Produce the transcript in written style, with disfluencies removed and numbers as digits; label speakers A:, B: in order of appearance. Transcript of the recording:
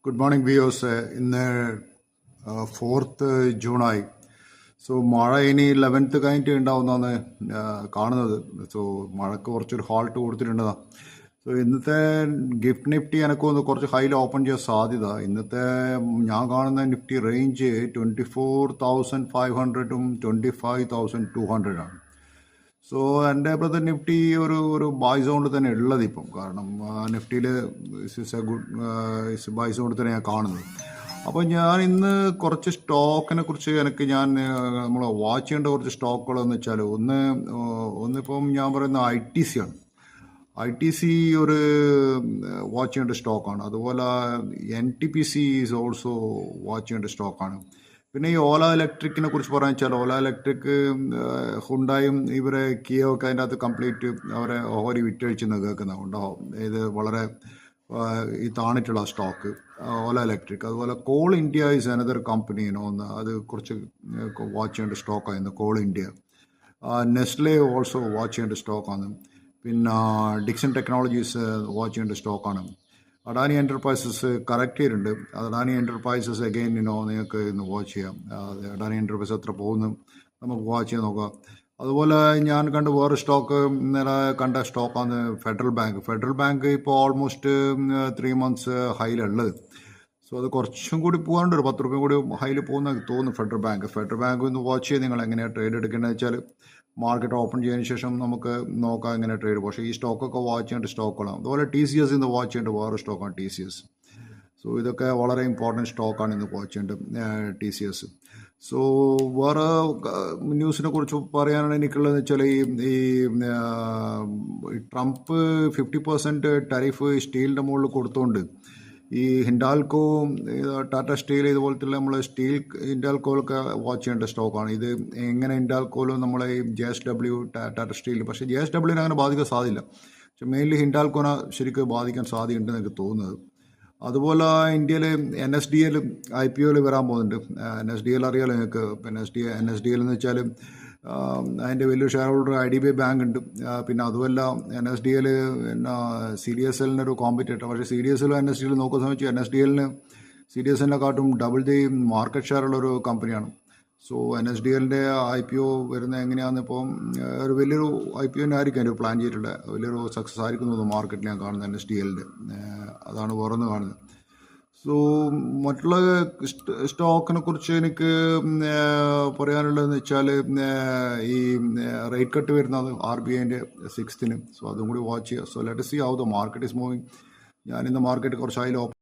A: Good morning viewers. ഇന്ന് 4th ജൂണായി. So മഴ ഇനി 11th കഴിഞ്ഞിട്ട് ഉണ്ടാവുന്നതാണ് കാണുന്നത്. സോ മഴക്ക് കുറച്ചൊരു ഹാൾട്ട് കൊടുത്തിട്ടുണ്ടതാ. സോ ഇന്നത്തെ ഗിഫ്റ്റ് നിഫ്റ്റി എനക്കൊന്ന് കുറച്ച് ഹൈയിൽ ഓപ്പൺ ചെയ്യാൻ സാധ്യത. ഇന്നത്തെ ഞാൻ കാണുന്ന നിഫ്റ്റി റേഞ്ച് 24,500-ഉം 25,200 ആണ്. സോ എൻ്റെ ബ്രദർ നിഫ്റ്റി ഒരു ബൈ സോണിൽ തന്നെ ഉള്ളത് ഇപ്പം. കാരണം നിഫ്റ്റിയിൽ ബൈ സോണിൽ തന്നെ ഞാൻ കാണുന്നത്. അപ്പോൾ ഞാൻ ഇന്ന് കുറച്ച് സ്റ്റോക്കിനെ കുറിച്ച് നമ്മൾ വാച്ച് ചെയ്യേണ്ട കുറച്ച് സ്റ്റോക്കുകളെന്ന് വെച്ചാൽ ഒന്നിപ്പം ഞാൻ പറയുന്ന ITC ആണ്. ITC ഒരു വാച്ച് ചെയ്യേണ്ട സ്റ്റോക്കാണ്. അതുപോലെ NTPC ഈസ് ഓൾസോ വാച്ച് ചെയ്യേണ്ട സ്റ്റോക്കാണ്. പിന്നെ ഈ ഓല ഇലക്ട്രിക്കിനെ കുറിച്ച് പറയാൻ വെച്ചാൽ ഓല ഇലക്ട്രിക് ഹുണ്ടായും ഇവരെ കിയോ ഒക്കെ അതിൻ്റെ അകത്ത് കംപ്ലീറ്റ് അവരെ ഓഹരി വിറ്റഴിച്ചെന്ന് കേൾക്കുന്നുണ്ടാവും. ഇത് വളരെ ഈ താണിട്ടുള്ള സ്റ്റോക്ക് ഓല ഇലക്ട്രിക്. അതുപോലെ Coal India is another company അത് കുറച്ച് വാച്ച് ചെയ്യേണ്ട സ്റ്റോക്കായിരുന്നു Coal India. Nestle also watch ചെയ്യേണ്ട സ്റ്റോക്കാണ്. പിന്നെ ഡിക്സൺ ടെക്നോളജീസ് വാച്ച് ചെയ്യേണ്ട സ്റ്റോക്കാണ്. അഡാനി എൻ്റർപ്രൈസസ് കറക്റ്റ് ചെയ്തിട്ടുണ്ട്. അഡാനി എൻ്റർപ്രൈസസ് അഗെയിൻ നിങ്ങൾക്ക് ഇന്ന് വാച്ച് ചെയ്യാം. അഡാനി എൻ്റർപ്രൈസ് എത്ര പോകുന്നു നമുക്ക് വാച്ച് ചെയ്ത് നോക്കാം. അതുപോലെ ഞാൻ കണ്ട വേറെ സ്റ്റോക്ക് ഇന്നലെ കണ്ട സ്റ്റോക്കാണ് ഫെഡറൽ ബാങ്ക് ഇപ്പോൾ ഓൾമോസ്റ്റ് 3 months ഹൈയിലുള്ളത്. സോ അത് കുറച്ചും കൂടി പോകാണ്ട് ഒരു 10 രൂപ കൂടി ഹൈയിൽ പോകുന്ന തോന്നുന്നു ഫെഡറൽ ബാങ്ക് ഒന്ന് വാച്ച് ചെയ്ത് നിങ്ങൾ എങ്ങനെയാണ് ട്രേഡ് എടുക്കേണ്ടത് വെച്ചാൽ മാർക്കറ്റ് ഓപ്പൺ ചെയ്തതിന് ശേഷം നമുക്ക് നോക്കാം എങ്ങനെ ട്രേഡ്. പക്ഷേ ഈ സ്റ്റോക്കൊക്കെ വാച്ച് ചെയ്യേണ്ട സ്റ്റോക്കുകളാണ്. അതുപോലെ TCS ഇന്ന് വാച്ച് ചെയ്യേണ്ട വേറെ സ്റ്റോക്കാണ് TCS. സോ ഇതൊക്കെ വളരെ ഇമ്പോർട്ടൻറ്റ് സ്റ്റോക്കാണ് ഇന്ന് വാച്ച് ചെയ്യേണ്ടത് TCS. സോ വേറെ ന്യൂസിനെ കുറിച്ച് പറയാനാണ് എനിക്കുള്ളതെന്ന് വെച്ചാൽ ഈ ട്രംപ് 50% ടാരിഫ് സ്റ്റീലിൻ്റെ മുകളിൽ കൊടുത്തുകൊണ്ട് ഈ ഹിൻഡാൽകോ, ടാറ്റ സ്റ്റീൽ ഇതുപോലത്തെ നമ്മൾ ഹിൻഡാൽകോലൊക്കെ വാച്ച് ചെയ്യേണ്ട സ്റ്റോക്കാണ്. ഇത് എങ്ങനെ ഹിൻഡാൽകോലും നമ്മളെ ഈ JSW, ടാറ്റ സ്റ്റീൽ, പക്ഷേ JSWനെ അങ്ങനെ ബാധിക്കാൻ സാധ്യത. പക്ഷെ മെയിൻലി ഹിൻഡാൽകോനെ ശരിക്കും ബാധിക്കാൻ സാധ്യതയുണ്ടെന്ന് എനിക്ക് തോന്നുന്നത്. അതുപോലെ ഇന്ത്യയിൽ NSDL IPOയിൽ വരാൻ പോകുന്നുണ്ട്. NSDL അറിയാലോ നിങ്ങൾക്ക്. NSDL എന്ന് വെച്ചാൽ അതിൻ്റെ വലിയ ഷെയർ ഹോൾഡർ IDBI ബാങ്ക് ഉണ്ട്. പിന്നെ അതുമല്ല NSDL പിന്നെ CDSLനൊരു കോമ്പറ്റേറ്റർ. പക്ഷേ CDSL NSDL നോക്കുന്ന സമയത്ത് NSDLന് CDSLനെക്കാട്ടും ഡബിൾ ദി മാർക്കറ്റ് ഷെയർ ഉള്ളൊരു കമ്പനിയാണ്. സോ NSDLൻ്റെ IPO വരുന്നത് എങ്ങനെയാണെന്ന് ഇപ്പം ഒരു വലിയൊരു IPO ആയിരിക്കും അതിൻ്റെ പ്ലാൻ ചെയ്തിട്ടുള്ളത്. വലിയൊരു സക്സസ് ആയിരിക്കുന്നു മാർക്കറ്റിൽ ഞാൻ കാണുന്നത് NSDLൻ്റെ. അതാണ് വേറൊന്ന് കാണുന്നത്. സോ മറ്റുള്ള സ്റ്റോക്കിനെ കുറിച്ച് എനിക്ക് പറയാനുള്ളതെന്ന് വെച്ചാൽ ഈ റേറ്റ് കട്ട് വരുന്നത് RBIൻ്റെ 6th. സോ അതും കൂടി വാച്ച് ചെയ്യുക. So let see how the market is moving. ഞാനിന്ന് മാർക്കറ്റ് കുറച്ച്